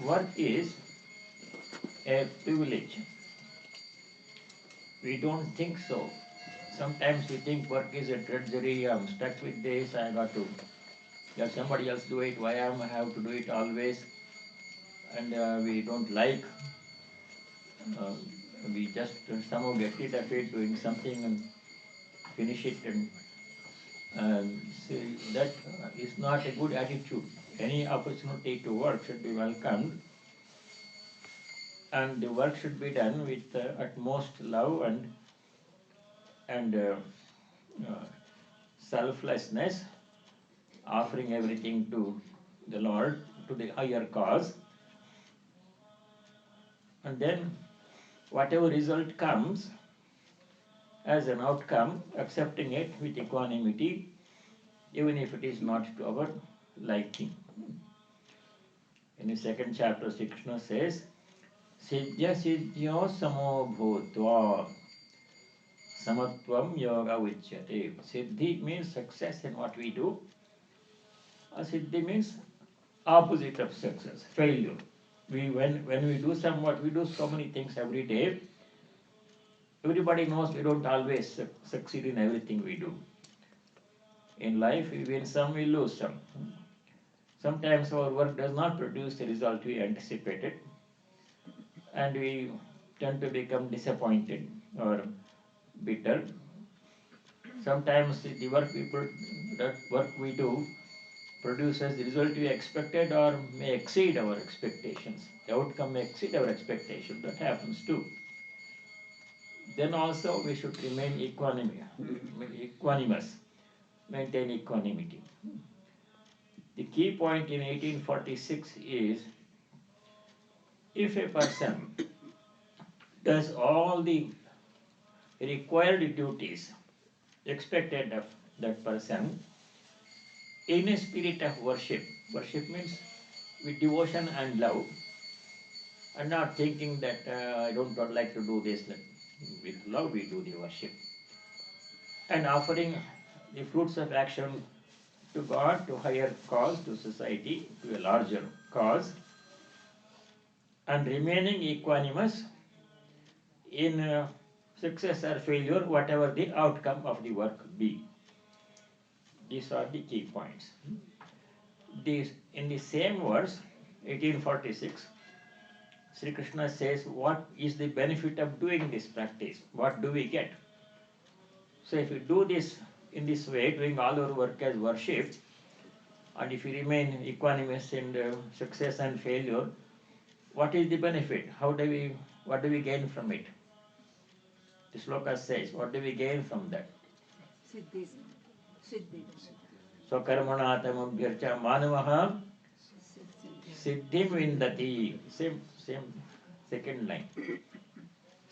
work is a privilege. We don't think so. Sometimes we think work is a drudgery, I'm stuck with this, I got to let somebody else do it, why am I have to do it always? And we don't like, uh, we just somehow get rid of it, doing something and finish it, and see, that is not a good attitude. Any opportunity to work should be welcomed, and the work should be done with utmost love and uh, selflessness, offering everything to the Lord, to the higher cause, and then whatever result comes as an outcome, accepting it with equanimity, even if it is not to our liking. In the second chapter, Sri Krishna says, Siddhya siddhyo samo bhutva samatvam yoga vichyate. Siddhi means success in what we do. Asiddhi means opposite of success, failure. When we do we do so many things every day. Everybody knows we don't always succeed in everything we do. In life, we win some, we lose some. Sometimes our work does not produce the result we anticipated, and we tend to become disappointed or bitter. Sometimes the work we do produces the result we expected or may exceed our expectations. The outcome may exceed our expectations. That happens too. Then also we should remain equanimous, maintain equanimity. The key point in 1846 is, if a person does all the required duties expected of that person in a spirit of worship, worship means with devotion and love, and not thinking that I don't like to do this, with love we do the worship, and offering the fruits of action to God, to higher cause, to society, to a larger cause, and remaining equanimous in success or failure, whatever the outcome of the work be. These are the key points. In the same verse, 1846, Sri Krishna says, what is the benefit of doing this practice? What do we get? So if we do this in this way, doing all our work as worship, and if we remain equanimous in success and failure, what is the benefit? What do we gain from it? The sloka says, what do we gain from that? Siddhi. Swakarmana abhyarcha manavaha siddhim vindati. Same second line.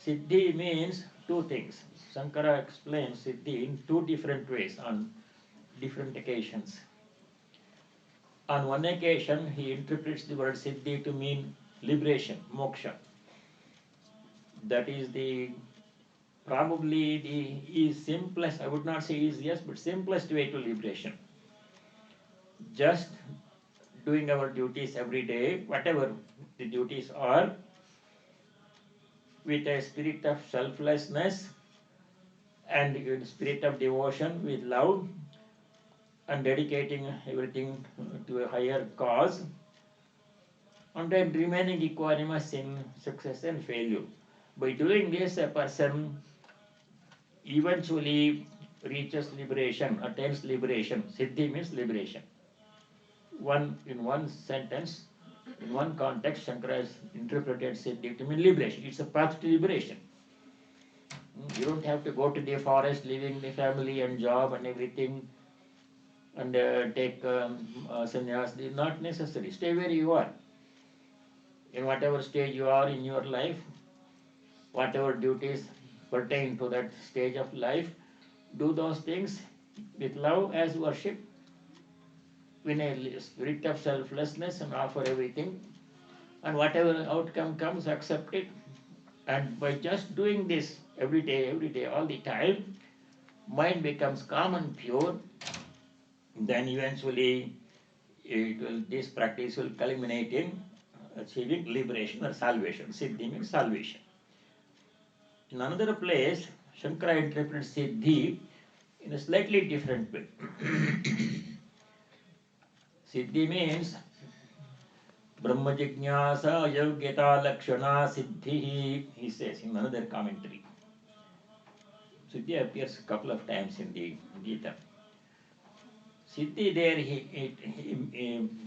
Siddhi means two things. Shankara explains Siddhi in two different ways on different occasions. On one occasion, he interprets the word Siddhi to mean liberation, moksha. That is probably the simplest, I would not say easiest, but simplest way to liberation. Just doing our duties every day, whatever the duties are, with a spirit of selflessness and in spirit of devotion, with love, and dedicating everything to a higher cause, and then remaining equanimous in success and failure. By doing this, a person eventually reaches liberation, attains liberation. Siddhi means liberation. In one sentence, in one context, Shankara has interpreted Siddhi to mean liberation. It's a path to liberation. You don't have to go to the forest, leaving the family and job and everything, and take sannyas. Not necessary. Stay where you are. In whatever stage you are in your life, whatever duties pertain to that stage of life, do those things with love as worship, in a spirit of selflessness, and offer everything. And whatever outcome comes, accept it. And by just doing this every day, all the time, mind becomes calm and pure. Then eventually this practice will culminate in achieving liberation or salvation. Siddhi means salvation. In another place, Shankara interprets Siddhi in a slightly different way. Siddhi means Brahma Jignasa Yogyata Lakshana Siddhi, he says in another commentary. Siddhi appears a couple of times in the Gita. Siddhi there he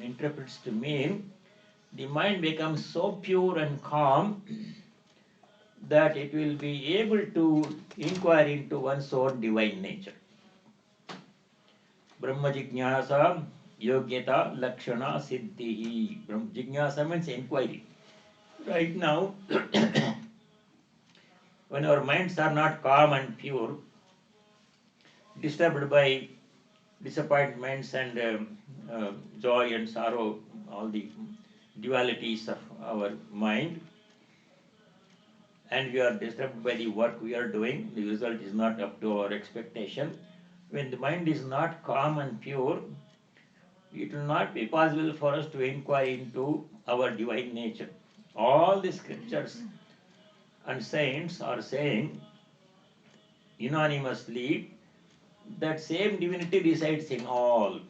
interprets to mean the mind becomes so pure and calm that it will be able to inquire into one's own divine nature. Brahma Jignasa Yogyata Lakshana Siddhi. Jignasa means inquiry. Right now, when our minds are not calm and pure, disturbed by disappointments and joy and sorrow, all the dualities of our mind, and we are disturbed by the work we are doing, the result is not up to our expectation. When the mind is not calm and pure, it will not be possible for us to inquire into our divine nature. All the scriptures and saints are saying unanimously that same divinity resides in all.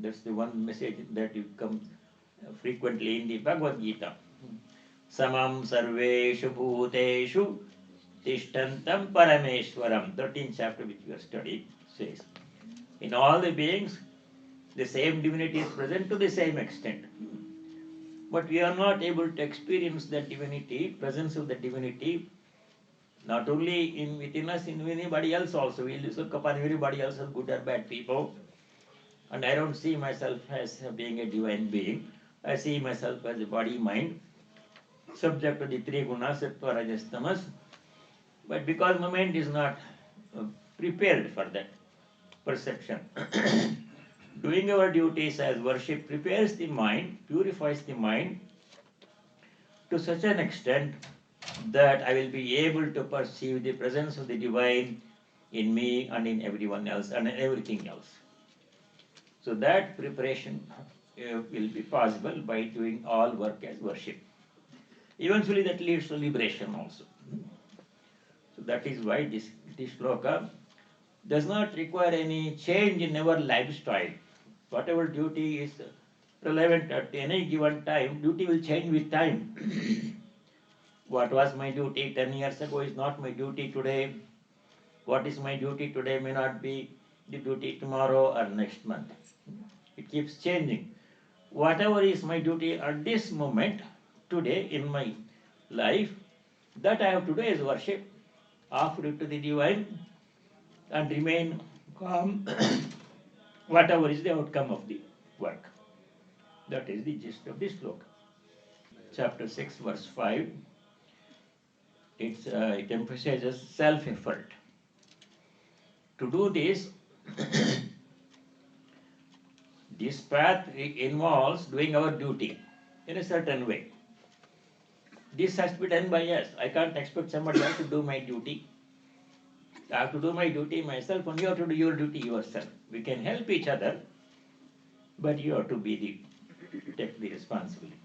That's the one message that you come frequently in the Bhagavad Gita. Samam sarveshu bhuteshu tishtantam parameshwaram. 13th chapter which we are studying says, in all the beings, the same divinity is present to the same extent. But we are not able to experience that divinity, presence of the divinity, not only within us, in anybody else also. We look upon everybody else as good or bad people. And I don't see myself as being a divine being. I see myself as a body, mind, subject to the three gunas, sattva, rajas, tamas. But because my mind is not prepared for that perception, doing our duties as worship prepares the mind, purifies the mind to such an extent that I will be able to perceive the presence of the divine in me and in everyone else and in everything else. So that preparation will be possible by doing all work as worship. Eventually that leads to liberation also. So that is why this shloka does not require any change in our lifestyle. Whatever duty is relevant at any given time, duty will change with time. What was my duty 10 years ago is not my duty today. What is my duty today may not be the duty tomorrow or next month. It keeps changing. Whatever is my duty at this moment, today in my life, that I have to do is worship, offer it to the divine, and remain calm, whatever is the outcome of the work. That is the gist of this sloka. Chapter 6, verse 5. It emphasizes self-effort. To do this, this path involves doing our duty in a certain way. This has to be done by us. I can't expect somebody else to do my duty. I have to do my duty myself, and you have to do your duty yourself. We can help each other, but you have to take the responsibility.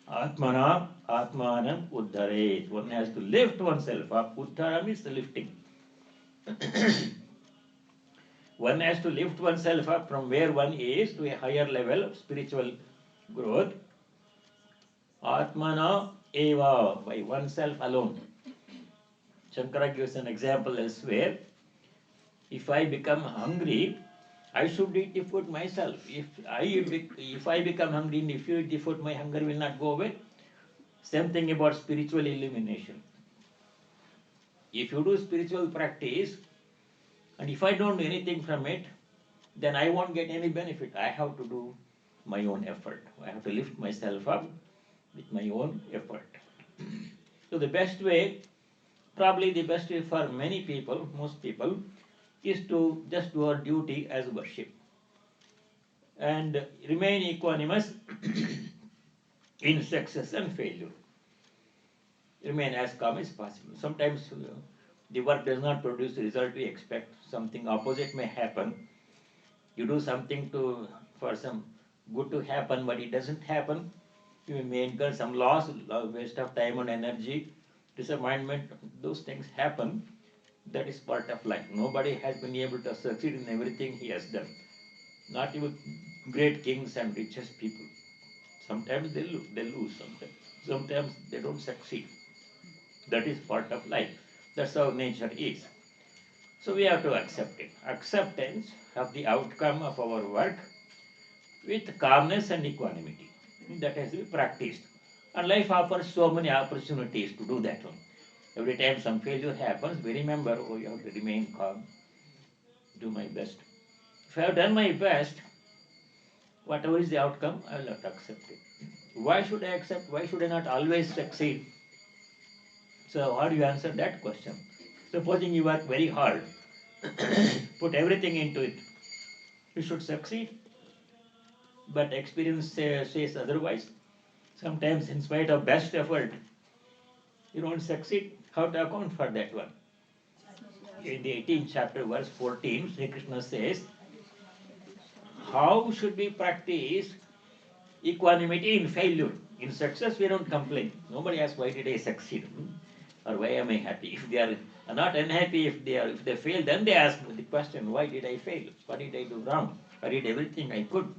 Atmana Atmanam Uddharet. One has to lift oneself up. Uddhara means the lifting. One has to lift oneself up from where one is to a higher level of spiritual growth. Atmana eva, by oneself alone. Shankara gives an example elsewhere. If I become hungry, I should eat the food myself. If I become hungry and if you eat the food, my hunger will not go away. Same thing about spiritual illumination. If you do spiritual practice, and if I don't do anything from it, then I won't get any benefit. I have to do my own effort. I have to lift myself up with my own effort. So the best way, probably the best way for many people, most people, is to just do our duty as worship and remain equanimous in success and failure. Remain as calm as possible. Sometimes the work does not produce the result we expect. Something opposite may happen. You do something for some good to happen, but it doesn't happen. You may incur some loss, waste of time and energy, disappointment. Those things happen. That is part of life. Nobody has been able to succeed in everything he has done. Not even great kings and richest people. Sometimes they lose sometimes. Sometimes they don't succeed. That is part of life. That's how nature is. So we have to accept it. Acceptance of the outcome of our work with calmness and equanimity. That has to be practiced. And life offers so many opportunities to do that one. Every time some failure happens, we remember, oh, you have to remain calm, do my best. If I have done my best, whatever is the outcome, I will have to accept it. Why should I accept? Why should I not always succeed? So how do you answer that question? Supposing you work very hard, put everything into it, you should succeed. But experience says otherwise. Sometimes in spite of best effort, you don't succeed. How to account for that one? In the 18th chapter, verse 14, Sri Krishna says, how should we practice equanimity in failure? In success, we don't complain. Nobody asks, why did I succeed? Or why am I happy? If they are not unhappy, if they fail, then they ask the question, why did I fail? What did I do wrong? I did everything I could.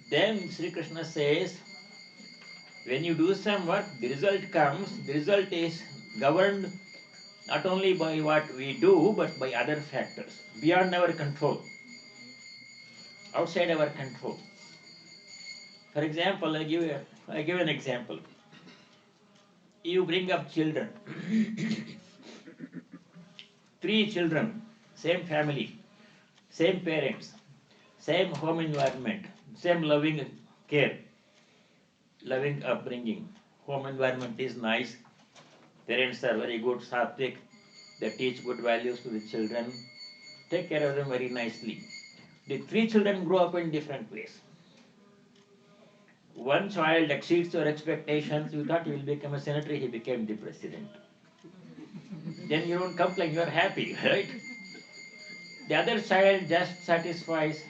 Then Sri Krishna says, when you do some work, the result comes. The result is governed not only by what we do, but by other factors beyond our control, outside our control. For example, I give an example. You bring up children, 3 children, same family, same parents, same home environment, same loving care, loving upbringing. Home environment is nice. Parents are very good, sattvic. They teach good values to the children. Take care of them very nicely. The 3 children grow up in different ways. One child exceeds your expectations. You thought he will become a senator, he became the president. Then you don't complain, you are happy, right? The other child just satisfies,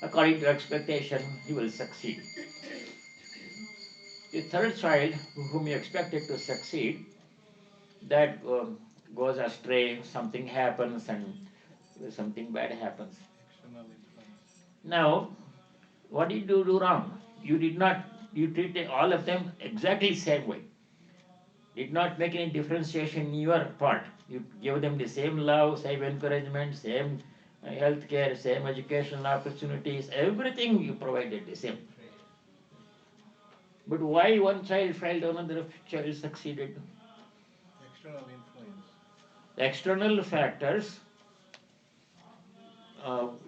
according to expectation, he will succeed. The third child, whom you expected to succeed, that goes astray, something happens and something bad happens. Now, what did you do wrong? You treated all of them exactly same way. Did not make any differentiation in your part. You give them the same love, same encouragement, same health care, same educational opportunities, everything you provided the same. But why one child failed, another child succeeded? External influence. External factors.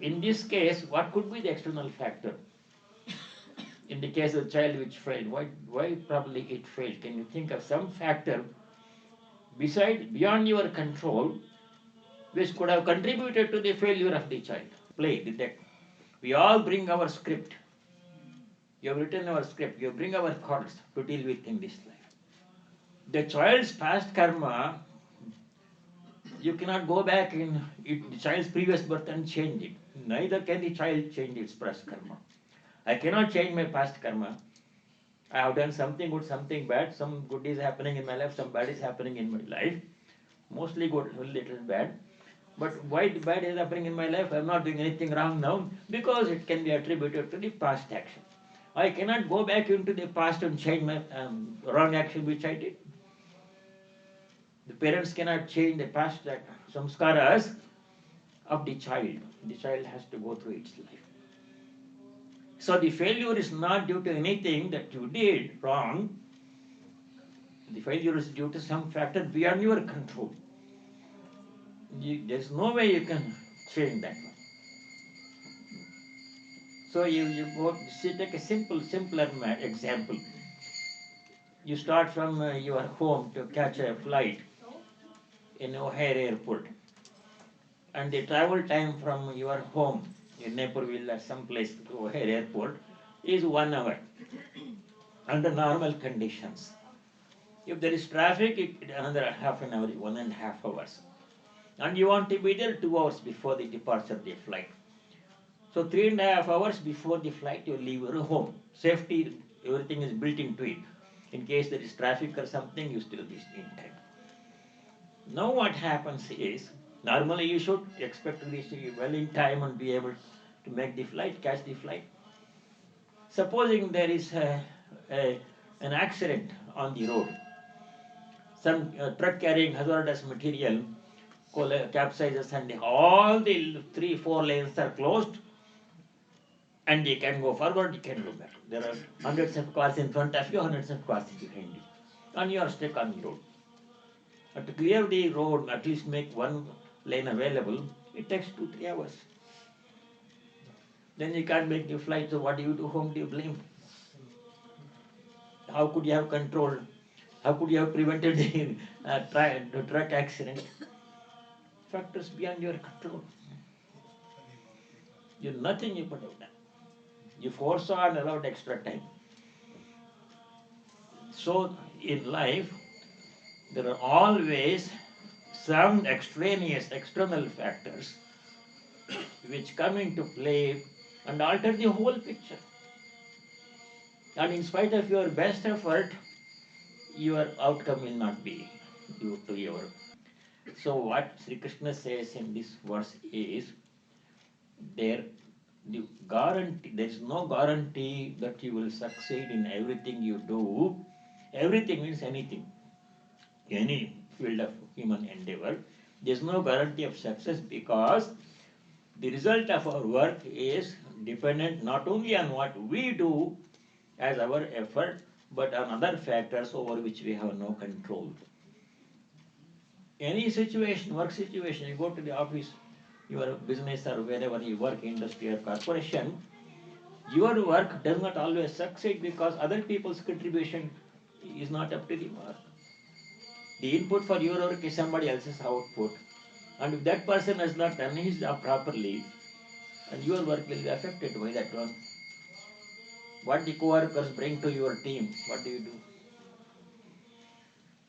In this case, what could be the external factor? In the case of the child which failed, why probably it failed? Can you think of some factor beyond your control which could have contributed to the failure of the child? Play the deck. We all bring our script. You have written our script. You bring our cards to deal with in this life. The child's past karma, you cannot go back in the child's previous birth and change it. Neither can the child change its past karma. I cannot change my past karma. I have done something good, something bad. Some good is happening in my life, some bad is happening in my life. Mostly good, a little bad. But why the bad is happening in my life? I am not doing anything wrong now because it can be attributed to the past action. I cannot go back into the past and change my wrong action which I did. The parents cannot change the past samskaras of the child. The child has to go through its life. So the failure is not due to anything that you did wrong. The failure is due to some factor beyond your control. There's no way you can change that one. So take a simpler example. You start from your home to catch a flight in O'Hare Airport, and the travel time from your home in Naperville or someplace to O'Hare Airport is 1 hour under normal conditions. If there is traffic, another half an hour, 1.5 hours. And you want to be there 2 hours before the departure of the flight. So 3.5 hours before the flight, you leave your home. Safety, everything is built into it. In case there is traffic or something, you still be in time. Now what happens is, normally you should expect to be well in time and be able to make the flight, catch the flight. Supposing there is an accident on the road, some truck carrying hazardous material capsizes and all the 3-4 lanes are closed, and you can go forward, you can go back. There are hundreds of cars in front of you, hundreds of cars behind you, and you are stuck on the road. And to clear the road, at least make one lane available, it takes 2-3 hours. Then you can't make the flight, so what do you do? Whom do you blame? How could you have controlled? How could you have prevented the truck accident? Factors beyond your control. Nothing you could have done. You foresaw and allowed extra time. So in life, there are always some extraneous, external factors which come into play and alter the whole picture. And in spite of your best effort, your outcome will not be due to your. So what Sri Krishna says in this verse is, there is no guarantee that you will succeed in everything you do. Everything means anything. Any field of human endeavor. There is no guarantee of success, because the result of our work is dependent not only on what we do as our effort, but on other factors over which we have no control. Any situation, work situation, you go to the office, your business or wherever you work, industry or corporation, your work does not always succeed because other people's contribution is not up to the mark. The input for your work is somebody else's output. And if that person has not done his job properly, and your work will be affected by that one. What the co-workers bring to your team, what do you do?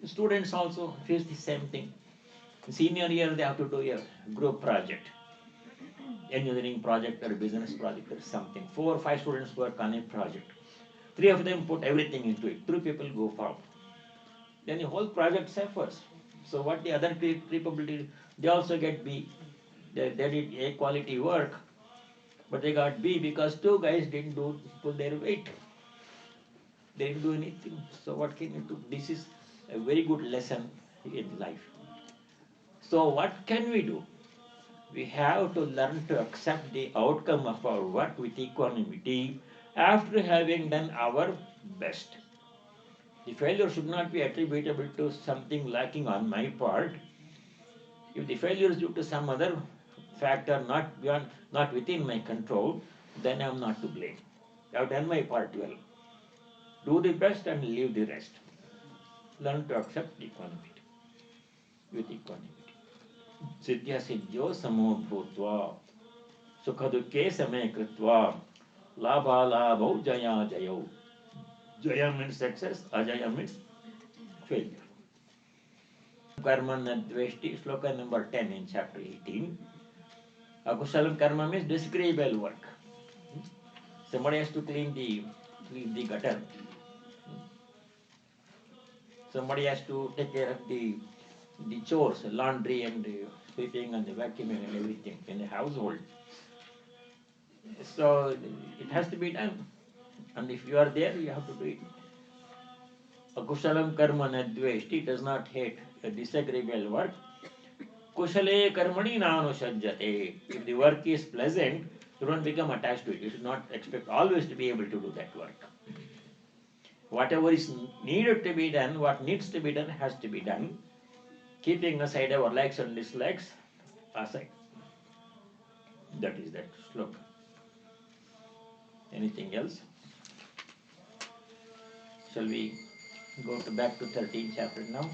The students also face the same thing. In senior year, they have to do a group project, engineering project or business project or something. 4 or 5 students work on a project. 3 of them put everything into it. 3 people go forward. Then the whole project suffers. So what the other 3 people did, they also get B. They did A quality work, but they got B because 2 guys didn't pull their weight. They didn't do anything. So what can you do? This is a very good lesson in life. So what can we do? We have to learn to accept the outcome of our work with equanimity after having done our best. The failure should not be attributable to something lacking on my part. If the failure is due to some other factor not within my control, then I am not to blame. I have done my part well. Do the best and leave the rest. Learn to accept equanimity. With equanimity. Siddhya siddhyo samo bhutva sukha dukkhe same kritva labha labhau jaya jayau. Jaya means success, ajaya means failure. Karma nadveshti, sloka number 10 in chapter 18. Akushalam karma means disagreeable work. Somebody has to clean the gutter. Somebody has to take care of the chores, laundry and sweeping and the vacuuming and everything in the household. So it has to be done. And if you are there, you have to do it. Akushalam karma nadveshti, does not hate a disagreeable work. Kushale karmani nanusajjate. If the work is pleasant, you don't become attached to it. You should not expect always to be able to do that work. Whatever is needed to be done, what needs to be done has to be done. Keeping aside our likes and dislikes aside. That is that sloka. Anything else? Shall we go back to 13th chapter now?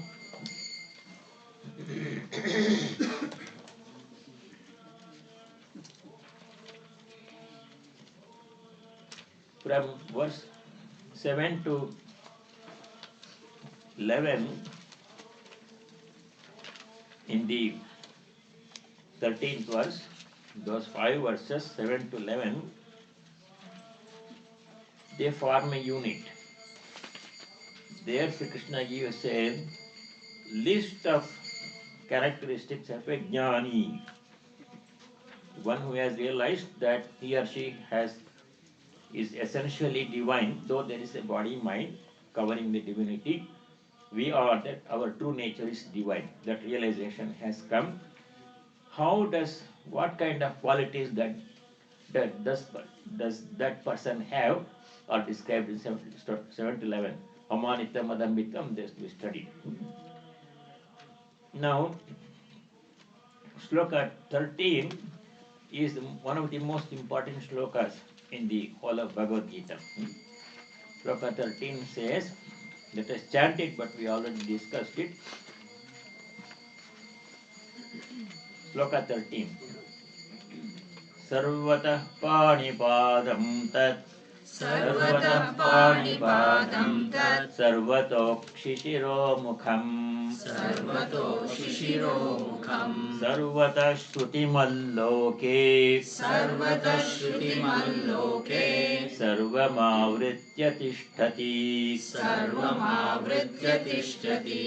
From verse 7 to 11 in the 13th verse, Those 5 verses, 7 to 11, they form a unit. There Sri Krishna gives a list of characteristics of a jnani, one who has realized that he or she is essentially divine, though there is a body mind covering the divinity. We are that our true nature is divine. That realization has come. What kind of qualities does that person have are described in 7 to 11. Amanitam, Adambitam, this we studied. Now, Shloka 13 is one of the most important shlokas in the whole of Bhagavad Gita. Shloka 13 says, let us chant it, but we already discussed it. Shloka 13. Sarvatah panipadam tat Sarvatah panipadam tat Sarvato kshishiro mukham Sarvato shishiro mukham Sarvatah shrutimaloke Sarvatah shrutimaloke Sarvamavritya tishtati Sarvamavritya tishtati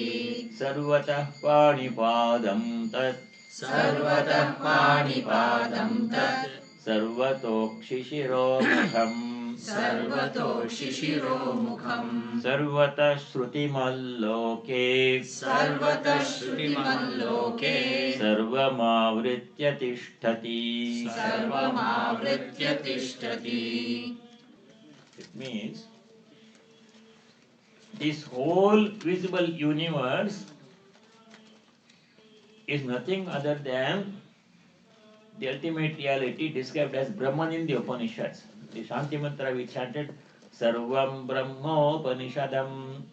Sarvatah panipadam tat Sarvatah panipadam tat Sarvato kshishiro mukham Sarvato shishiro mukham Sarvatah shrutimaloke Sarvatah shrutimaloke Sarvamavritya tishtati. Sarvamavritya tishtati. It means this whole visible universe is nothing other than the ultimate reality described as Brahman in the Upanishads. The Shanti Mantra we chanted, Sarvam Brahmopanishadam.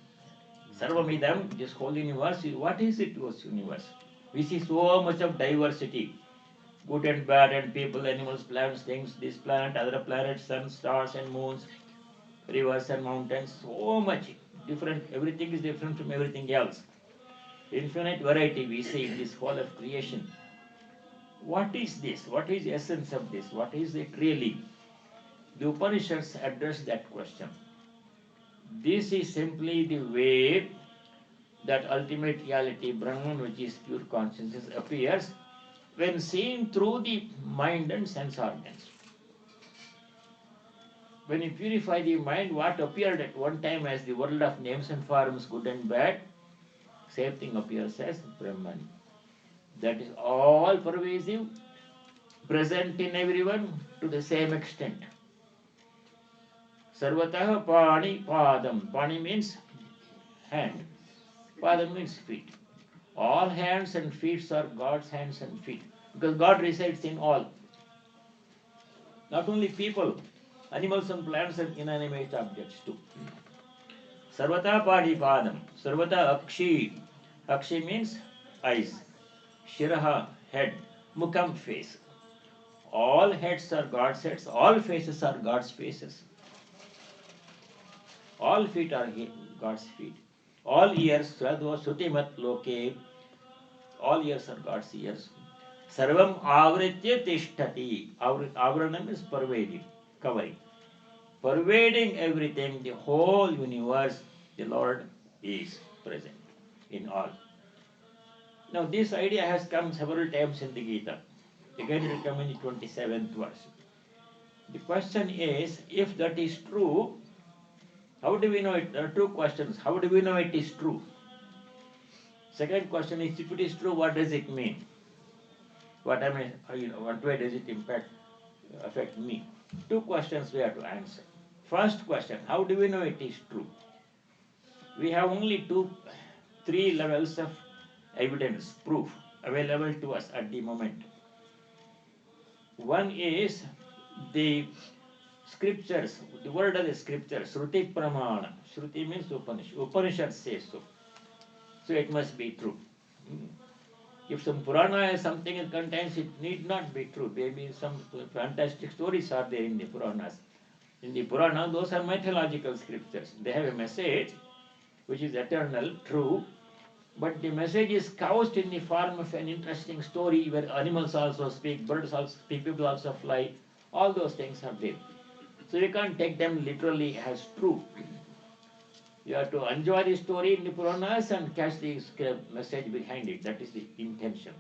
Sarvamidam, this whole universe, what is it, this universe? We see so much of diversity, good and bad, and people, animals, plants, things, this planet, other planets, sun, stars and moons, rivers and mountains, so much different, everything is different from everything else. Infinite variety we see in this whole of creation. What is this? What is the essence of this? What is it really? The Upanishads address that question. This is simply the way that ultimate reality, Brahman, which is pure consciousness, appears when seen through the mind and sense organs. When you purify the mind, what appeared at one time as the world of names and forms, good and bad, same thing appears as Brahman. That is all pervasive, present in everyone to the same extent. Sarvatah pani padam. Pani means hand. Padam means feet. All hands and feet are God's hands and feet. Because God resides in all. Not only people, animals and plants and inanimate objects too. Sarvata pani padam. Sarvata akshi. Akshi means eyes. Shiraha, head. Mukham, face. All heads are God's heads. All faces are God's faces. All feet are God's feet. All ears, Sradho Sutimat Loke. All ears are God's ears. Sarvam Avritya Tishtati. Avranam is pervading, covering. Pervading everything, the whole universe, the Lord is present in all. Now this idea has come several times in the Gita. Again it will come in the 27th verse. The question is, if that is true, how do we know it? There are two questions. How do we know it is true? Second question is, if it is true, what does it mean? What way does it affect me? Two questions we have to answer. First question, how do we know it is true? We have only three levels of evidence, proof available to us at the moment. One is the scriptures, the word of the scriptures, Shruti Pramana. Shruti means Upanishad. Upanishad says so. So it must be true. If some Purana has something it contains, it need not be true. Maybe some fantastic stories are there in the Puranas. In the Purana, those are mythological scriptures. They have a message which is eternal, true, but the message is couched in the form of an interesting story where animals also speak, birds also speak, people also fly. All those things are there. So you can't take them literally as true. You have to enjoy the story in the Puranas and catch the message behind it. That is the intention.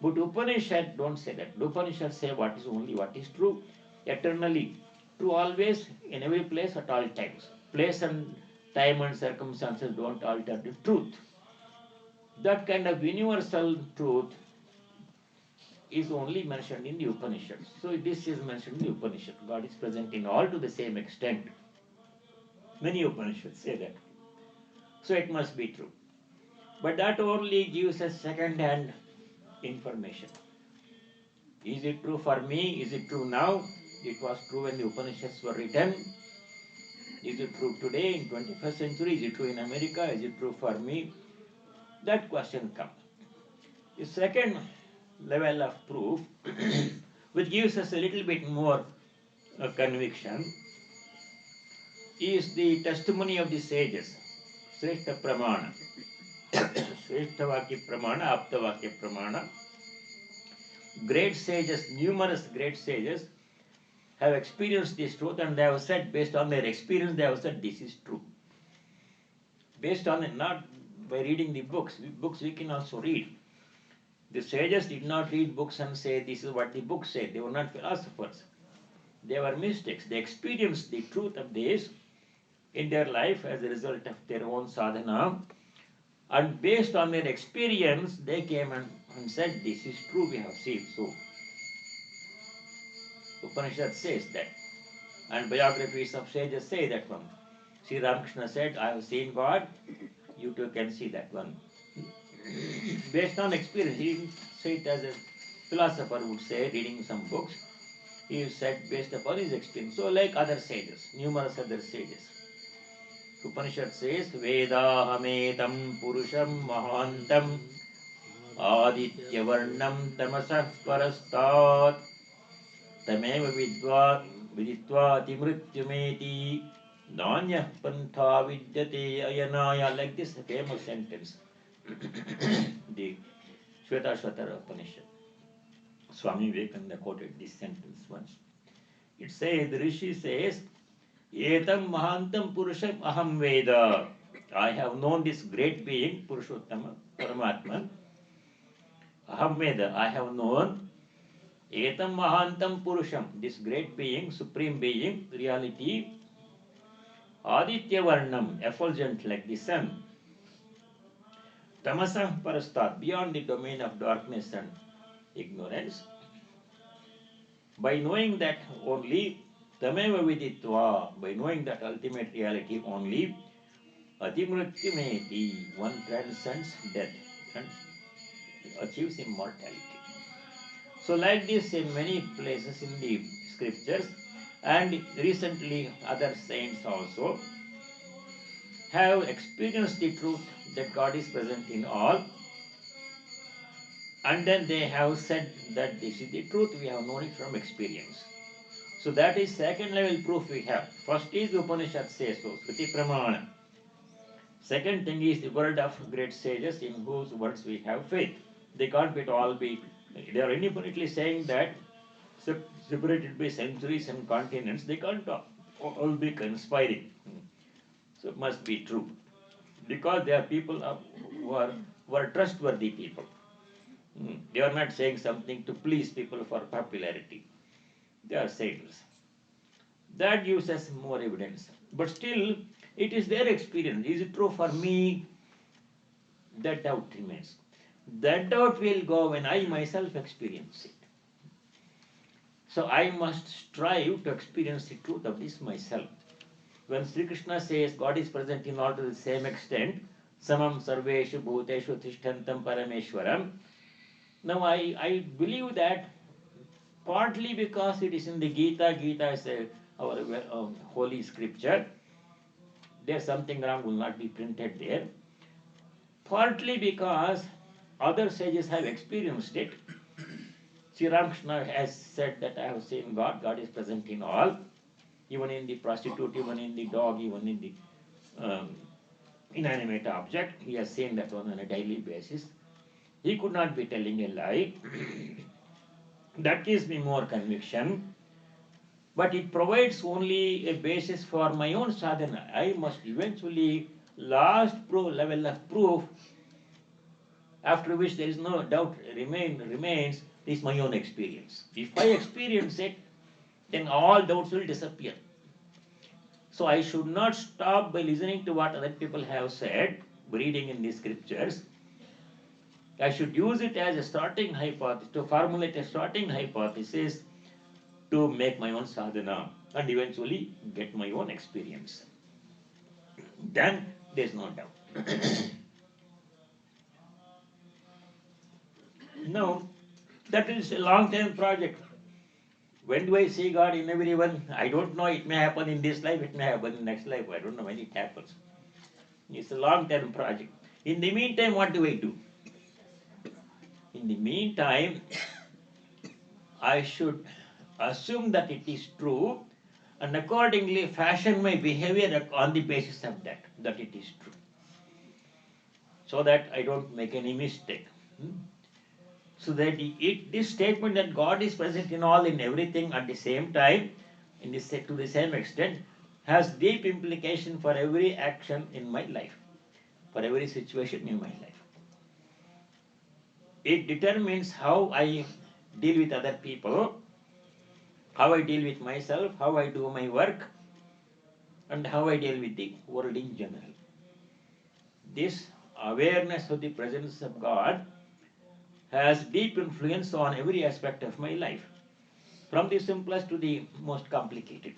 But Upanishad don't say that. Upanishad say what is only what is true, eternally, true always, in every place, at all times. Place and time and circumstances don't alter the truth. That kind of universal truth is only mentioned in the Upanishads. So this is mentioned in the Upanishad. God is present in all to the same extent. Many Upanishads say that. So it must be true. But that only gives us second-hand information. Is it true for me? Is it true now? It was true when the Upanishads were written. Is it true today in 21st century? Is it true in America? Is it true for me? That question comes. The second level of proof, which gives us a little bit more conviction, is the testimony of the sages. Shrestha Pramana. Shrestha Vakya Pramana, Apta Vakya Pramana. Great sages, numerous great sages have experienced this truth and they have said, based on their experience, they have said this is true. Based on it, not by reading the books. Books we can also read. The sages did not read books and say this is what the books say. They were not philosophers. They were mystics. They experienced the truth of this in their life as a result of their own sadhana. And based on their experience, they came and said, this is true, we have seen. So, Upanishad says that. And biographies of sages say that one. Sri Ramakrishna said, I have seen God, you too can see that one. Based on experience, he didn't say it as a philosopher would say, reading some books. He said based upon his experience. So like other sages, numerous other sages. Upanishad says, Vedahametam Purusham Mahantam Aditya Varnam Tamasah Parastat Tameva Viditva Timrityumeti Nanya Pantha Vidyate Ayanaya. Like this famous sentence. The Shvetashvatara Upanishad. Swami Vivekananda quoted this sentence once. It says, the Rishi says, Etam Mahantam Purusham Aham Veda. I have known this great being, Purushottama, Paramatman. Aham Veda, I have known. Etam Mahantam Purusham, this great being, supreme being, reality. Aditya Varnam, effulgent like the sun. Tamasah Parastat, beyond the domain of darkness and ignorance. By knowing that only, Tameva Viditva, by knowing that ultimate reality only, Adimrityumeti, one transcends death and achieves immortality. So like this in many places in the scriptures, and recently other saints also have experienced the truth that God is present in all, and then they have said that this is the truth, we have known it from experience. So that is second level proof we have. First is the Upanishad says so, Sruti Pramana. Second thing is the word of great sages in whose words we have faith. They can't be all be, they are independently saying that separated by centuries and continents, they can't all be conspiring. So it must be true. Because they are people who are trustworthy people. They are not saying something to please people for popularity. They are saints. That gives us more evidence. But still, it is their experience. Is it true for me? That doubt remains. That doubt will go when I myself experience it. So I must strive to experience the truth of this myself. When Sri Krishna says God is present in all to the same extent, Samam Sarveshu Bhuteshu Tishtantam Parameshwaram. Now I believe that partly because it is in the Gita. Gita is our holy scripture. There's something wrong, will not be printed there. Partly because other sages have experienced it. Sri Ramakrishna has said that I have seen God. God is present in all. Even in the prostitute, even in the dog, even in the inanimate object. He has seen that one on a daily basis. He could not be telling a lie. That gives me more conviction. But it provides only a basis for my own sadhana. I must eventually, last level of proof, after which there is no doubt remains, is my own experience. If I experience it, then all doubts will disappear. So I should not stop by listening to what other people have said, reading in the scriptures. I should use it as a starting hypothesis, to formulate a starting hypothesis to make my own sadhana and eventually get my own experience. Then there is no doubt. Now, that is a long-term project. When do I see God in everyone? I don't know. It may happen in this life, it may happen in next life. I don't know when it happens. It's a long-term project. In the meantime, what do I do? In the meantime, I should assume that it is true and accordingly fashion my behavior on the basis of that it is true. So that I don't make any mistake. So that this statement that God is present in all, in everything at the same time, to the same extent, has deep implication for every action in my life, for every situation in my life. It determines how I deal with other people, how I deal with myself, how I do my work, and how I deal with the world in general. This awareness of the presence of God has deep influence on every aspect of my life, from the simplest to the most complicated.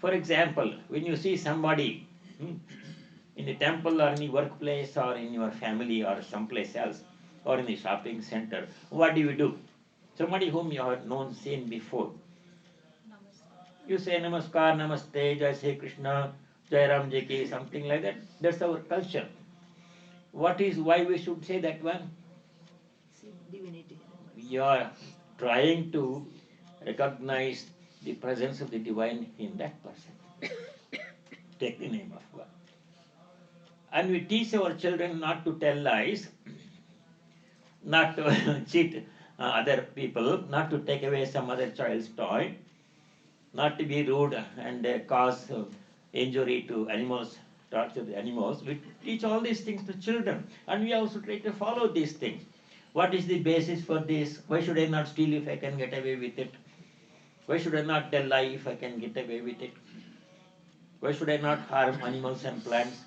For example, when you see somebody in the temple or in the workplace or in your family or someplace else or in the shopping center, what do? Somebody whom you have seen before. You say Namaskar, Namaste, Jai Sri Krishna, Jai Ram Ji Ki, something like that. That's our culture. Why we should say that one? Divinity. We are trying to recognize the presence of the divine in that person. Take the name of God. And we teach our children not to tell lies, not to cheat other people, not to take away some other child's toy, not to be rude and cause injury to animals, torture the animals. We teach all these things to children, and we also try to follow these things. What is the basis for this? Why should I not steal if I can get away with it? Why should I not tell lie if I can get away with it? Why should I not harm animals and plants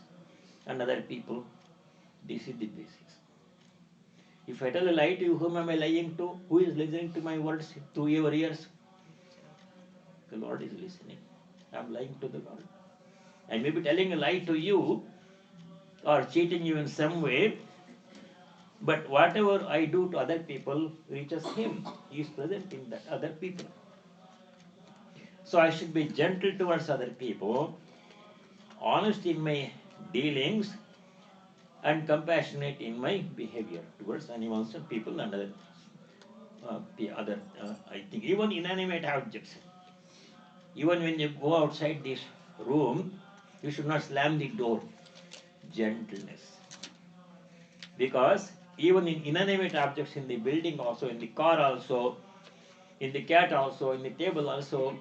and other people? This is the basis. If I tell a lie to you, whom am I lying to? Who is listening to my words through your ears? The Lord is listening. I am lying to the Lord. I may be telling a lie to you or cheating you in some way, but whatever I do to other people reaches Him. He is present in that other people. So I should be gentle towards other people, honest in my dealings, and compassionate in my behavior towards animals and people and other, I think, even inanimate objects. Even when you go outside this room, you should not slam the door. Gentleness. Because even in inanimate objects in the building also, in the car also, in the cat also, in the table also,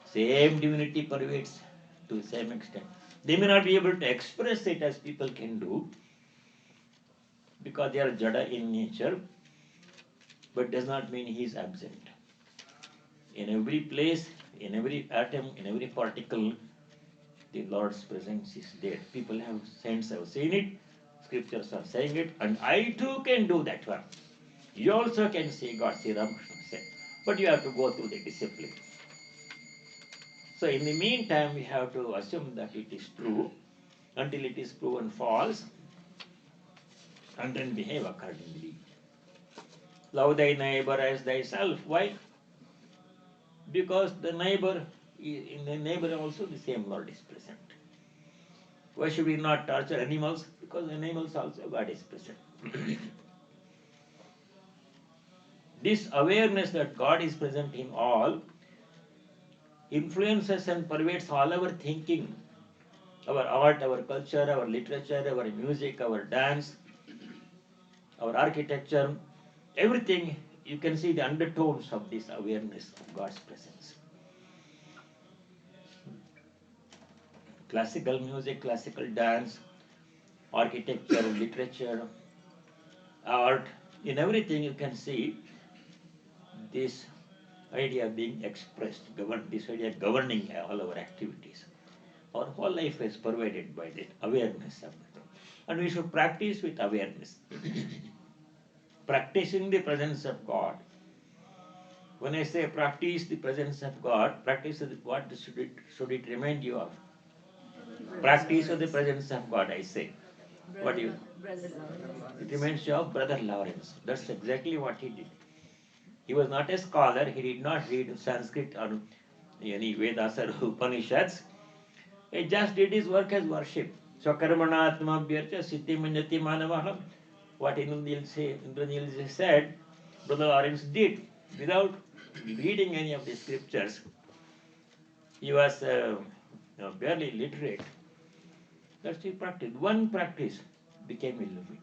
same divinity pervades to the same extent. They may not be able to express it as people can do, because they are jada in nature, but does not mean he is absent. In every place, in every atom, in every particle, the Lord's presence is there. People have, saints have seen it, scriptures are saying it, and I too can do that one. You also can see God, Sri Ramakrishna said, but you have to go through the discipline. So in the meantime, we have to assume that it is true until it is proven false, and then behave accordingly. Love thy neighbor as thyself. Why? Because in the neighbor also the same Lord is present. Why should we not torture animals? Because in animals also God is present. This awareness that God is present in all influences and pervades all our thinking, our art, our culture, our literature, our music, our dance, our architecture, everything, you can see the undertones of this awareness of God's presence. Classical music, classical dance, architecture, literature, art, in everything you can see this idea being expressed, this idea governing all our activities. Our whole life is pervaded by that awareness of it. And we should practice with awareness. Practicing the presence of God. When I say practice the presence of God, practice what should it remind you of? Practice of the presence of God, I say. What do you? Brother Lawrence. It reminds you of Brother Lawrence. That's exactly what he did. He was not a scholar. He did not read Sanskrit or any Vedas or Upanishads. He just did his work as worship. So karmanatma abhyarcha siddhi manjati manavaha. What Indranil said, Brother Lawrence did without reading any of the scriptures. He was barely literate. That's he practiced. One practice became illumined.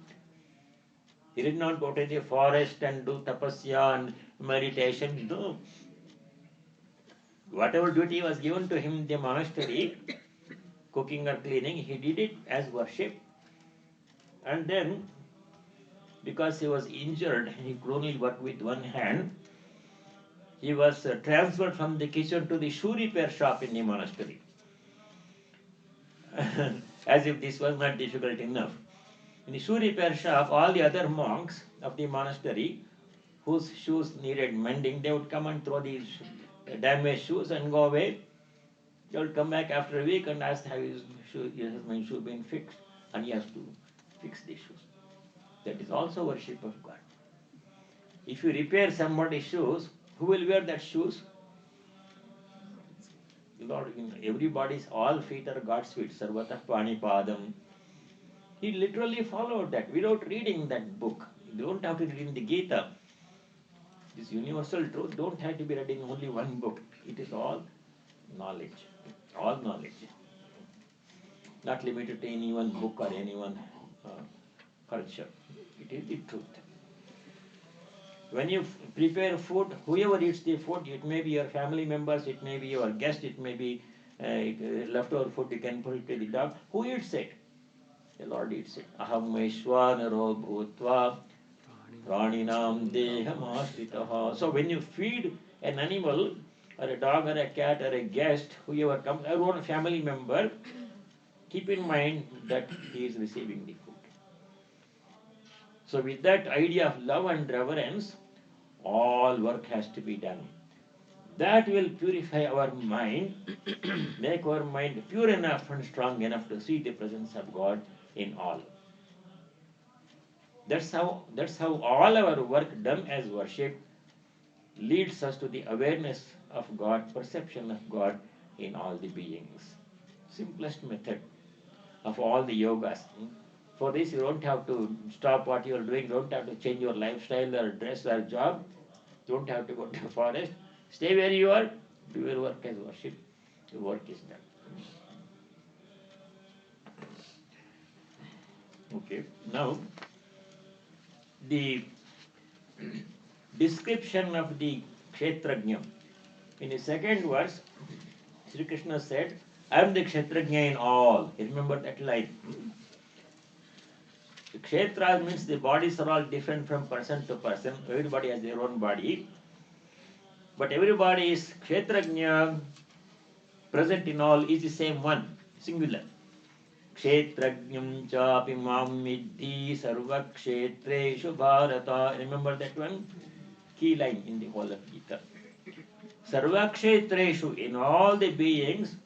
He did not go to the forest and do tapasya and meditation. No. Whatever duty was given to him in the monastery, cooking or cleaning, he did it as worship. And then, because he was injured, he could only work with one hand, he was transferred from the kitchen to the shoe repair shop in the monastery. As if this was not difficult enough. In the shoe repair shop, all the other monks of the monastery whose shoes needed mending, they would come and throw these damaged shoes and go away. They would come back after a week and ask, has my shoe been fixed? And he has to fix the shoes. That is also worship of God. If you repair somebody's shoes, who will wear that shoes? Lord, everybody's, all feet are God's feet. Sarvatah Pani Padam. He literally followed that without reading that book. You don't have to read the Gita. This universal truth don't have to be read in only one book. It is all knowledge. All knowledge. Not limited to any one book or any one culture. It is the truth. When you prepare food, whoever eats the food, it may be your family members, it may be your guest, it may be leftover food, you can put it to the dog. Who eats it? The Lord eats it. Aham Vaishwanaro Bhutva Praninam Deham Ashritaha. So when you feed an animal, or a dog, or a cat, or a guest, whoever comes, or a family member, keep in mind that he is receiving the food. So with that idea of love and reverence, all work has to be done. That will purify our mind, make our mind pure enough and strong enough to see the presence of God in all. That's how all our work done as worship leads us to the awareness of God, perception of God in all the beings. Simplest method of all the yogas. For this, you don't have to stop what you are doing, don't have to change your lifestyle or dress or job, don't have to go to the forest. Stay where you are, do your work as worship. Your work is done. Okay, now the description of the Kshetrajna. In the second verse, Sri Krishna said, I am the Kshetrajna in all. You remember that line? The Kshetras means the bodies are all different from person to person. Everybody has their own body. But everybody is Kshetrajna, present in all, is the same one, singular. Kshetrajnam chapi mam middhi sarva kshetreshu bharata. Remember that one? Key line in the whole of Gita. Sarva kshetreshu, in all the beings,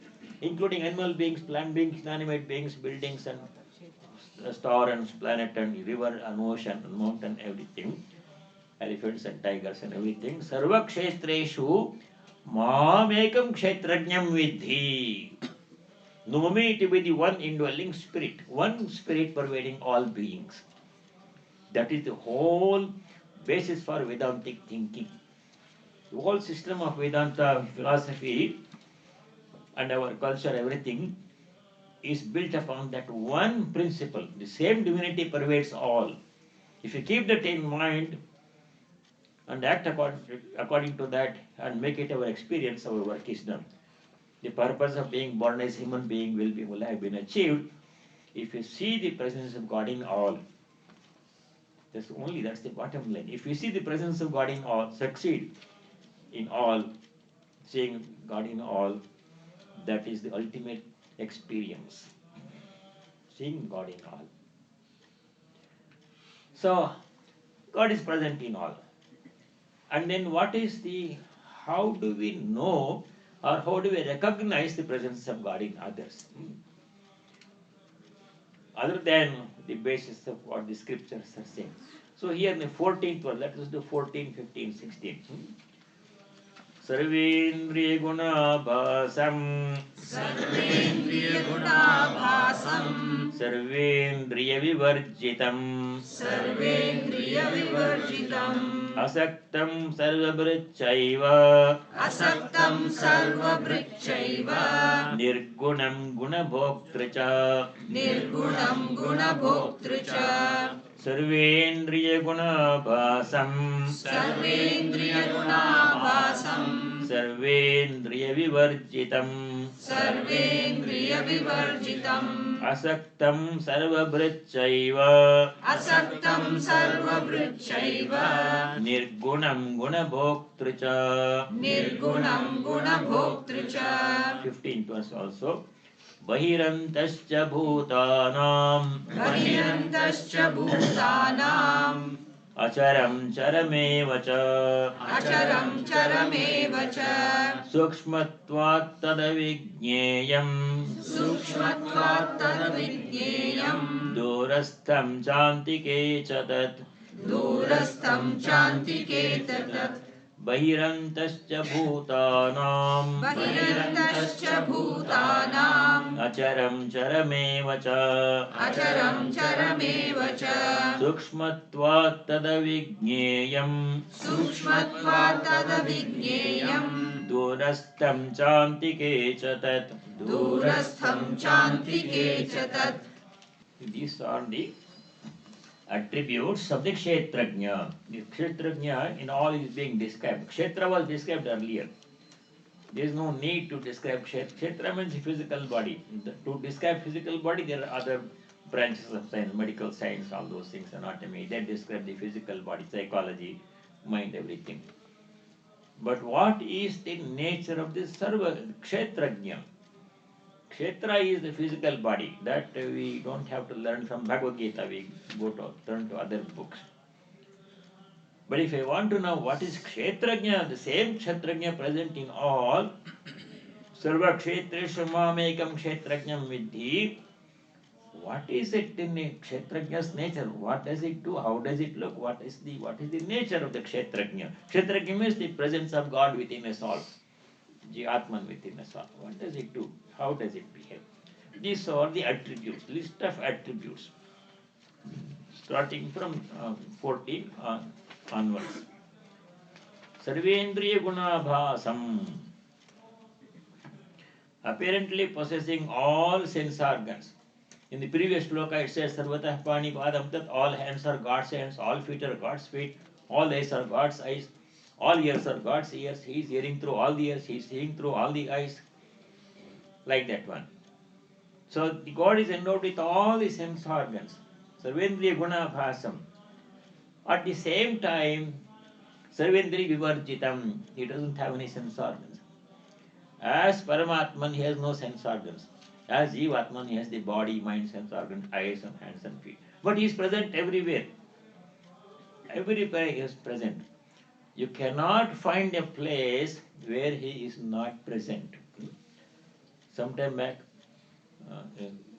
including animal beings, plant beings, inanimate beings, buildings and star and planet and river and ocean and mountain, everything, elephants and tigers and everything. Sarva kshetreshu mam ekam kshetrajnam vidhi. Know me to be the one indwelling spirit, one spirit pervading all beings. That is the whole basis for Vedantic thinking. The whole system of Vedanta philosophy and our culture, everything, is built upon that one principle. The same divinity pervades all. If you keep that in mind and act according to that and make it our experience, our work is done. The purpose of being born as human being will have been achieved if you see the presence of God in all. That's the bottom line. If you see the presence of God in all, succeed in all, seeing God in all, that is the ultimate experience. Seeing God in all. So, God is present in all. And then how do we know or how do we recognize the presence of God in others? Other than the basis of what the scriptures are saying. So here in the 14th one, let us do 14, 15, 16. Sarvendriya gunabhasam Sarvendriyagunabhasam Sarvendriya vivarjitam Sarvendriyavivarjitam Asaktam sarvabhrachaiva Asaktam sarvabhrikchaiva Nirgunam gunabhoktracha Nirgunam gunabhoktracha Sarvendriya gunabhasam Sarvendriyagunabhasam Sarvendriya vivarjitam Sarvendriyavivarjitam Asaktam sarvabhrachaiva Asaktam sarvabhrikchaiva Nirgunam gunabhoktracha Nirgunam gunabhoktracha 15th verse also Bahirantascha bhutanam Bahirantascha bhutanam Acharam charameva cha Acharam charameva cha Sukshmatvat tadavijñeyam Sukshmatvat tadavijñeyam Durastham chantike chatat Durastham chantike tatat Bahirantascha bhutanam Bahirantascha bhutanam Acharam charameva cha Acharam charameva cha Sukshmatvat tadavijñeyam Sukshmatvat tadavijñeyam Durastham chantike chatat Durastham chantike chatat. These are the attributes of the Kshetrajna. The Kshetrajna in all is being described. Kshetra was described earlier. There is no need to describe Kshetra. Kshetra means physical body. To describe physical body, there are other branches of science, medical science, all those things, anatomy. They describe the physical body, psychology, mind, everything. But what is the nature of this Sarva Kshetrajna? Kshetra is the physical body. That we don't have to learn from Bhagavad Gita. We turn to other books. But if I want to know what is Kshetrajna, the same Kshetrajna present in all, Sarva Kshetreshu Mamekam Kshetrajnam Vidhi, what is it in the Kshetrajna's nature? What does it do? How does it look? What is the nature of the Kshetrajna? Kshetrajna means the presence of God within us all. Atman within us all. What does it do? How does it behave? These are the attributes, list of attributes. Starting from 14 onwards. Sarvendriya gunabhasam. Apparently possessing all sense organs. In the previous shloka it says Sarvatah Pani Padam Tat, all hands are God's hands, all feet are God's feet, all eyes are God's eyes. All ears are God's ears. He is hearing through all the ears. He is seeing through all the eyes. Like that one. So the God is endowed with all the sense organs. Sarvendriya gunabhasam. At the same time, Sarvendriya vivarjitam. He doesn't have any sense organs. As Paramatman, he has no sense organs. As Jivatman, he has the body, mind, sense organs, eyes and hands and feet. But he is present everywhere. Everywhere he is present. You cannot find a place where he is not present. Some time back,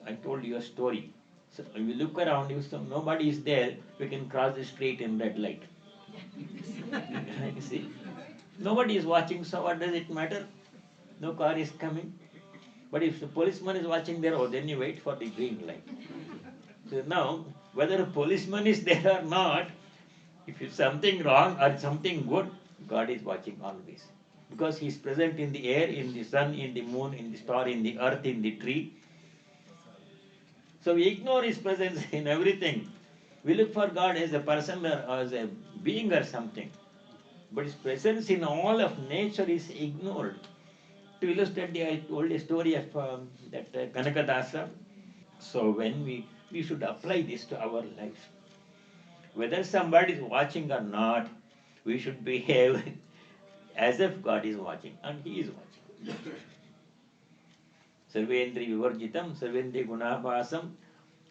I told you a story. So if you look around, you see nobody is there, we can cross the street in red light. You see? Nobody is watching, so what does it matter? No car is coming. But if the policeman is watching there, then you wait for the green light. So now, whether a policeman is there or not, if it's something wrong or something good, God is watching always. Because He is present in the air, in the sun, in the moon, in the star, in the earth, in the tree. So we ignore his presence in everything. We look for God as a person or as a being or something. But his presence in all of nature is ignored. To illustrate, I told a story of that Kanakadasa. So when we should apply this to our life. Whether somebody is watching or not, we should behave as if God is watching, and He is watching. Sarvendri vivarjitam, sarvendri gunapasam,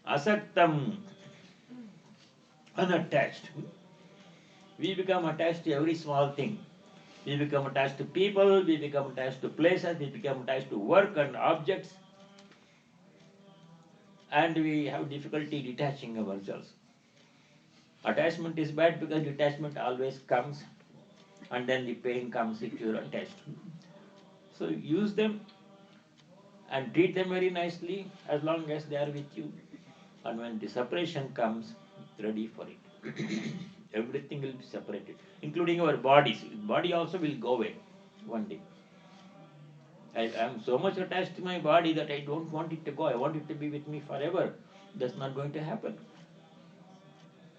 asaktam, unattached. We become attached to every small thing. We become attached to people, we become attached to places, we become attached to work and objects, and we have difficulty detaching ourselves. Attachment is bad because detachment always comes, and then the pain comes if you are attached. So use them and treat them very nicely as long as they are with you. And when the separation comes, ready for it. Everything will be separated, including our bodies. Body also will go away one day. I am so much attached to my body that I don't want it to go. I want it to be with me forever. That's not going to happen.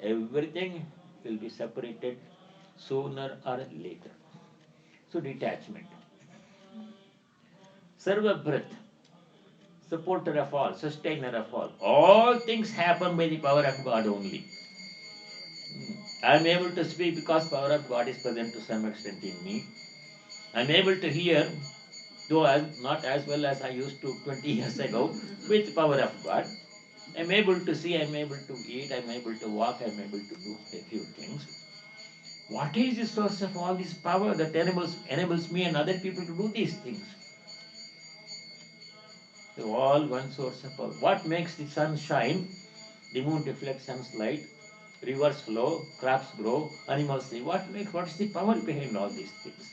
Everything will be separated sooner or later. So detachment. Sarvabhrat, supporter of all, sustainer of all. All things happen by the power of God only. I am able to speak because power of God is present to some extent in me. I am able to hear, though not as well as I used to 20 years ago, with power of God. I am able to see, I am able to eat, I am able to walk, I am able to do a few things. What is the source of all this power that enables me and other people to do these things? They all one source of power. What makes the sun shine? The moon reflects sun's light, rivers flow, crops grow, animals live. What is the power behind all these things?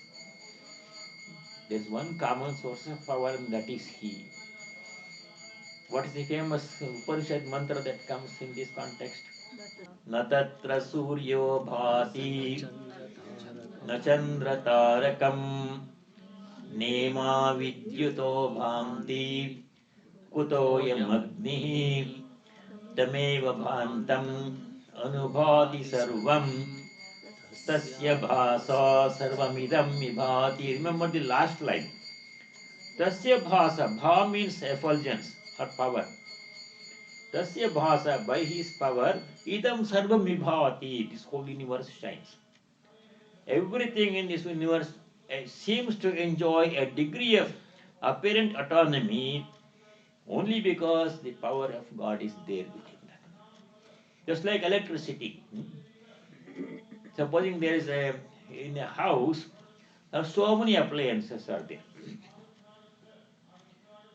There is one common source of power, and that is He. What is the famous Upanishad mantra that comes in this context? Na tatra suryo bhati, na chandra tarakam, nema vidyuto bhanti, kuto yamagnihi, tameva bhantam, anubhati sarvam, tasya bhasa sarvamidam vibhati. Remember the last line. Tasya bhasa, bha means effulgence or power. Tasya bhasa, by his power, idam sarvam vibhavati, this whole universe shines. Everything in this universe seems to enjoy a degree of apparent autonomy only because the power of God is there within that. Just like electricity. Supposing there is in a house, so many appliances are there.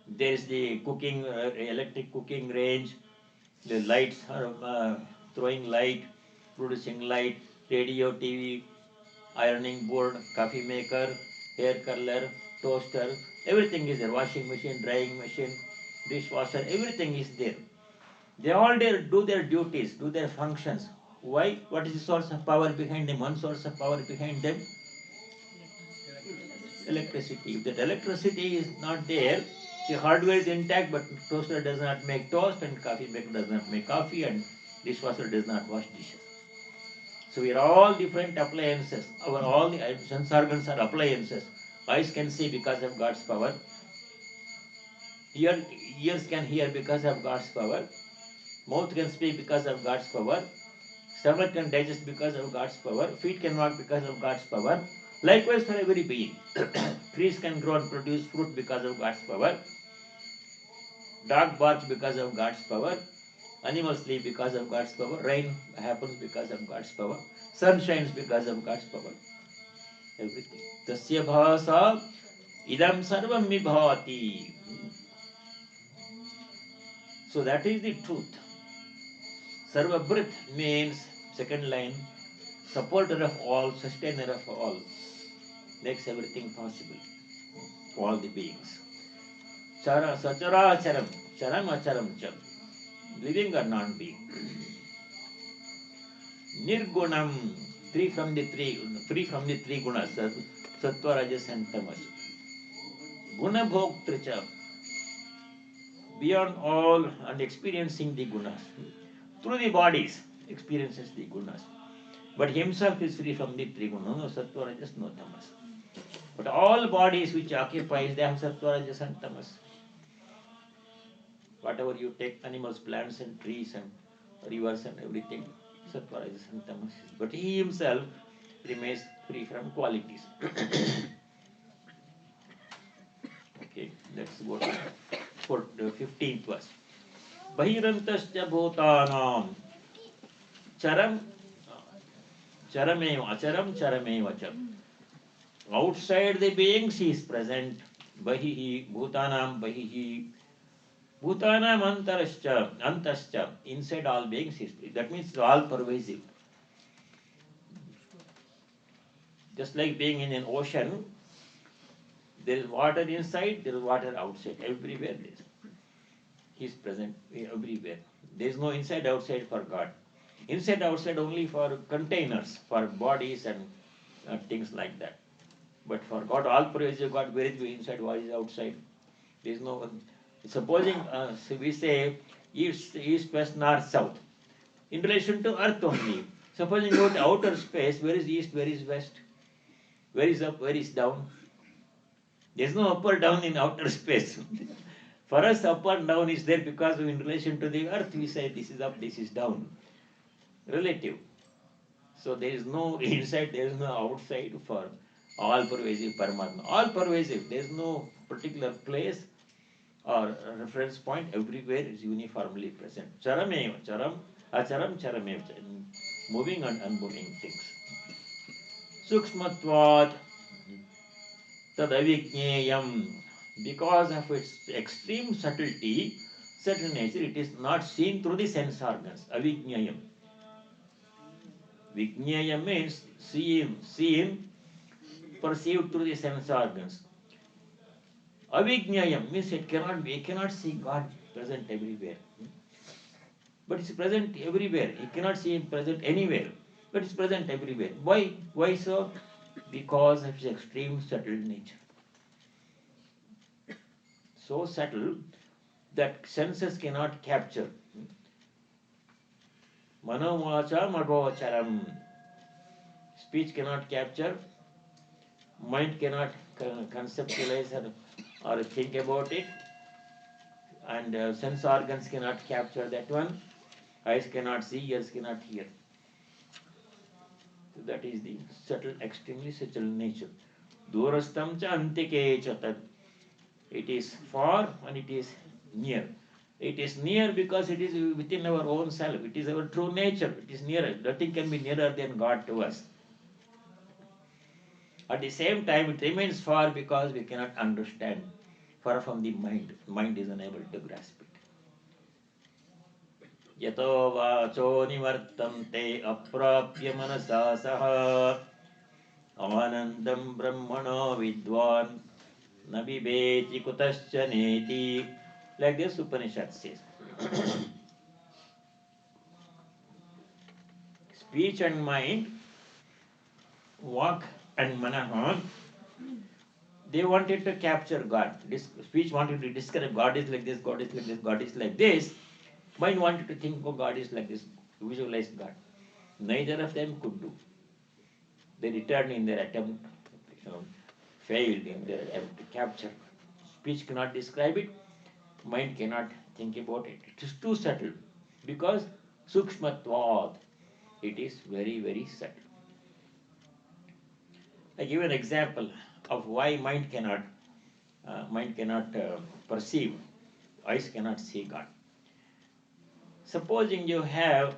There is the cooking, electric cooking range, the lights are throwing light, producing light, radio, TV, ironing board, coffee maker, hair curler, toaster, everything is there. Washing machine, drying machine, dishwasher, everything is there. They all there do their duties, do their functions. Why? What is the source of power behind them? One source of power behind them? Electricity. If that electricity is not there, the hardware is intact, but toaster does not make toast, and coffee maker does not make coffee, and dishwasher does not wash dishes. So we are all different appliances. All the sense organs are appliances. Eyes can see because of God's power. Ears can hear because of God's power. Mouth can speak because of God's power. Stomach can digest because of God's power. Feet can walk because of God's power. Likewise for every being. Trees can grow and produce fruit because of God's power. Dog barks because of God's power. Animals live because of God's power. Rain happens because of God's power. Sun shines because of God's power. Everything. Tasya bhasa idam sarvam vibhavati. So that is the truth. Sarvabhrit means, second line, supporter of all, sustainer of all, makes everything possible. All the beings. Chara, sachara, charam, charam, acharam, cham. Living or non-being. Nirgunam, free from the three gunas, sattva, rajas and tamas. Guna bhoktricha, beyond all and experiencing the gunas. Through the bodies, experiences the gunas. But himself is free from the three gunas, no sattva, rajas, no tamas. But all bodies which occupies, they have sattva, rajas and tamas. Whatever you take, animals, plants and trees and rivers and everything, sattva, rajas and tamas. But he himself remains free from qualities. Okay, let's go to for the 15th verse. Bahirantasya bhutanam charam charameva acharam charameva cham. Outside the beings he is present. Bahihi bhutanam bahihi bhutanam antascha. Inside all beings he is present. That means all pervasive. Just like being in an ocean, there is water inside, there is water outside. Everywhere there is. He is present everywhere. There is no inside outside for God. Inside outside only for containers, for bodies and things like that. But for God, all pervasive God, where is the inside, what is outside? There is no one. Supposing so we say east, west, north, south, in relation to earth only. Supposing you go to outer space, where is east, where is west? Where is up, where is down? There is no up or down in outer space. For us, up and down is there because in relation to the earth, we say this is up, this is down. Relative. So there is no inside, there is no outside for all pervasive Paramatma. All pervasive. There is no particular place or reference point. Everywhere is uniformly present. Charameva, charam, acharam, charameva. Moving and unmoving things. Sukshmatvat tadavijneyam. Because of its extreme subtlety, subtle nature, it is not seen through the sense organs. Avijneyam. Vijneyam means seen, perceived through the sense organs. Avijneyam means we cannot see God present everywhere. But it's present everywhere. You cannot see Him present anywhere. But it's present everywhere. Why? Why so? Because of His extreme subtle nature. So subtle that senses cannot capture. Manovacha madhocharam. Speech cannot capture. Mind cannot conceptualize or think about it. And sense organs cannot capture that one. Eyes cannot see, ears cannot hear. So that is the subtle, extremely subtle nature. Durastam cha antike cha tat. It is far and it is near. It is near because it is within our own self. It is our true nature. It is nearer. Nothing can be nearer than God to us. At the same time, it remains far because we cannot understand. Far from the mind. Mind is unable to grasp it. Yato vacho nivartante aprapya manasa saha avanandam brahmano vidwan nabibeti kutascha neti. Like this Upanishad says. Speech and mind, walk and manaha, they wanted to capture God. This speech wanted to describe God is like this, God is like this, God is like this. Mind wanted to think, oh, God is like this, visualize God. Neither of them could do. They returned in their attempt, failed in their attempt to capture. Speech cannot describe it, mind cannot think about it. It is too subtle because sukshmatvat, it is very, very subtle. I give an example of why mind cannot perceive, eyes cannot see God. Supposing you have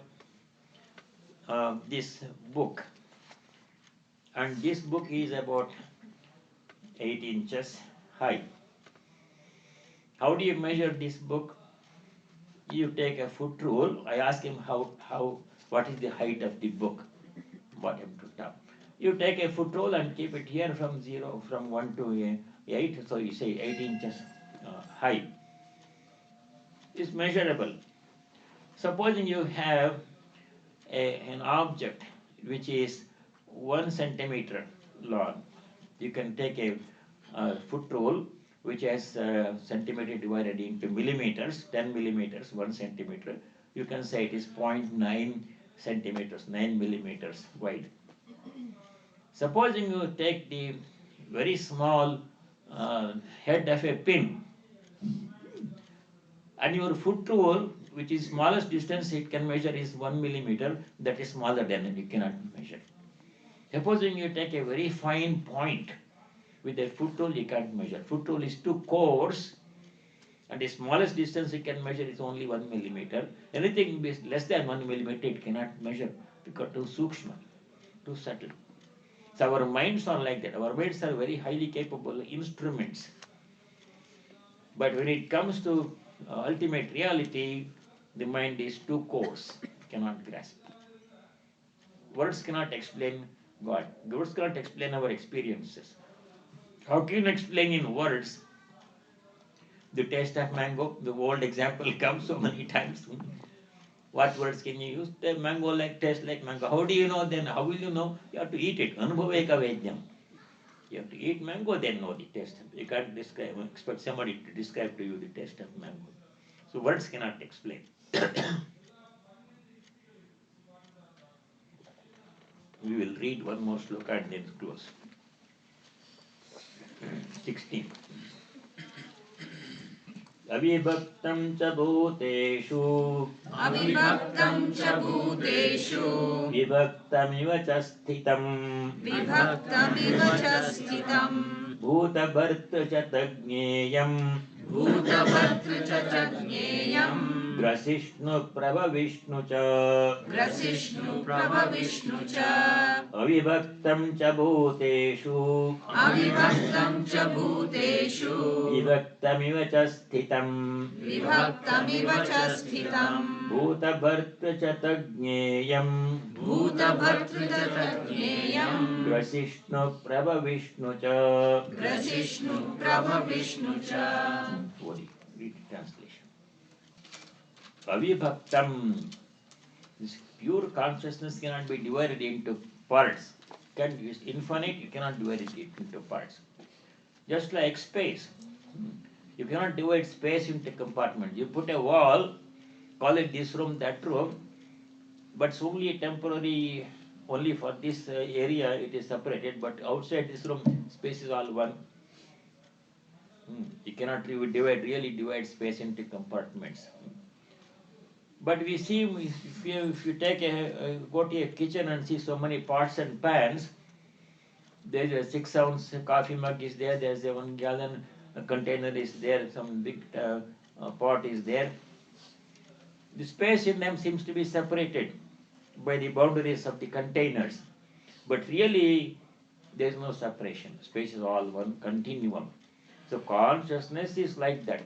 this book, and this book is about 8 inches high. How do you measure this book? You take a foot rule. I ask him what is the height of the book, bottom to top. You take a foot rule and keep it here from 1 to 8. So you say 8 inches high. It's measurable. Supposing you have an object which is 1 centimeter long. You can take a foot rule which has centimeter divided into millimeters, 10 millimeters, 1 centimeter, you can say it is 0.9 centimeters, 9 millimeters wide. Supposing you take the very small head of a pin, and your foot rule, which is smallest distance it can measure is 1 millimeter, that is smaller than it, you cannot measure. Supposing you take a very fine point with a foot rule, you can't measure. Foot rule is too coarse, and the smallest distance you can measure is only 1 millimeter. Anything less than 1 millimeter it cannot measure because too sukshma, too subtle. So our minds are like that. Our minds are very highly capable instruments. But when it comes to ultimate reality, the mind is too coarse, cannot grasp. Words cannot explain God. Words cannot explain our experiences. How can you explain in words the taste of mango? The old example comes so many times. What words can you use? The mango like taste like mango. How do you know then? How will you know? You have to eat it. Anubhaveka vedyam. You have to eat mango, then know the taste. You can't expect somebody to describe to you the taste of mango. So words cannot explain. We will read one more sloka and then close. 16. अविभक्तं च भूतेषु अविभक्तं च भूतेषु विभक्तमिव च स्थितं विभक्तमिव च स्थितं भूतभर्तृ च तज्ज्ञेयं भूतभर्तृ च ज्ञेयं ग्रसिष्णु प्रभविष्णु च ग्रसिष्णु प्रभविष्णु च अविभक्तं च भूतेषु अविभक्तं च भूतेषु विभक्तमिव च स्थितं विभक्तमिव च स्थितं भूतभर्तृ च तज्ज्ञेयं भूतभर्तृ च ज्ञेयं ग्रसिष्णु प्रभविष्णु च ग्रसिष्णु प्रभविष्णु च. Read translation. Avibhaktam. This pure consciousness cannot be divided into parts. It is infinite, you cannot divide it into parts. Just like space. You cannot divide space into compartments. You put a wall, call it this room, that room, but it's only a temporary, only for this area it is separated, but outside this room, space is all one. You cannot really divide space into compartments. But we see, if you take go to a kitchen and see so many pots and pans, there's a 6-ounce coffee mug is there, there's a 1 gallon container is there, some big pot is there. The space in them seems to be separated by the boundaries of the containers. But really, there is no separation. Space is all one continuum. So consciousness is like that.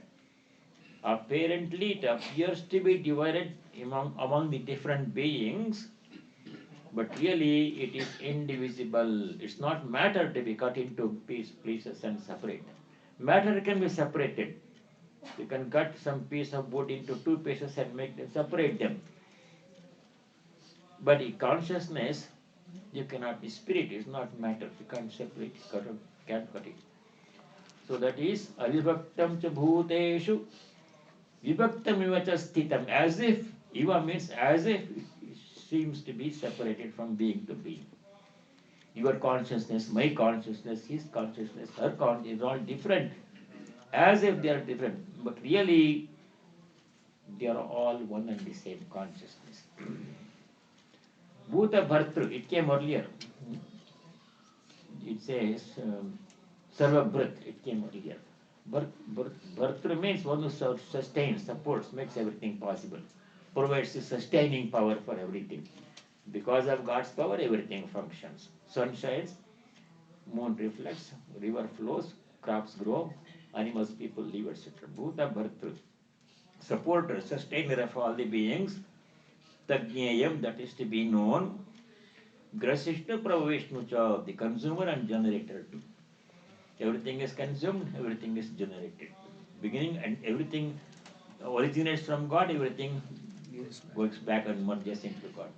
Apparently, it appears to be divided among the different beings, but really it is indivisible. It's not matter to be cut into pieces and separate. Matter can be separated. You can cut some piece of wood into 2 pieces and separate them. But in consciousness, you cannot. The spirit is not matter. You can't separate it. Can't cut it. So that is avibhaktam cha bhuteshu vibhaktam iva cha sthitam. As if, iva means as if it seems to be separated from being to being. Your consciousness, my consciousness, his consciousness, her consciousness is all different. As if they are different. But really, they are all one and the same consciousness. Bhuta Bhartru, it came earlier. It says Sarva Bhrat, it came earlier. Bhartru means one who sustains, supports, makes everything possible, provides the sustaining power for everything. Because of God's power, everything functions. Sun shines, moon reflects, river flows, crops grow, animals, people live, etc. Bhuta Bhartru, supporter, sustainer of all the beings. Tajneyam, that is to be known. Grasishnu Pravavishnu cha, the consumer and generator. Everything is consumed, everything is generated. Beginning and everything originates from God, everything works back and merges into God.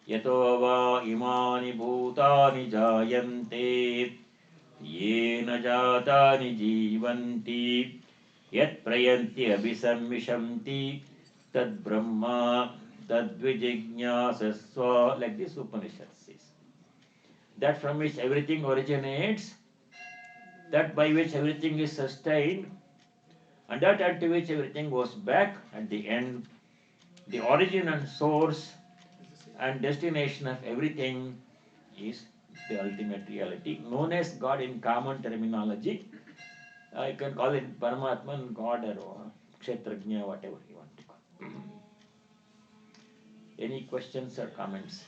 Yato va imani bhutani jayante येन जातानि जीवन्ति यत् प्रयन्ति अभिसंविशन्ति तद् Brahma तद्विजिज्ञासस्व, like this Upanishad says. That from which everything originates, that by which everything is sustained, and that unto which everything goes back at the end, the origin and source and destination of everything is the ultimate reality, known as God in common terminology. You can call it Paramatman, God, or Kshetrajna, whatever you want to call it. Any questions or comments?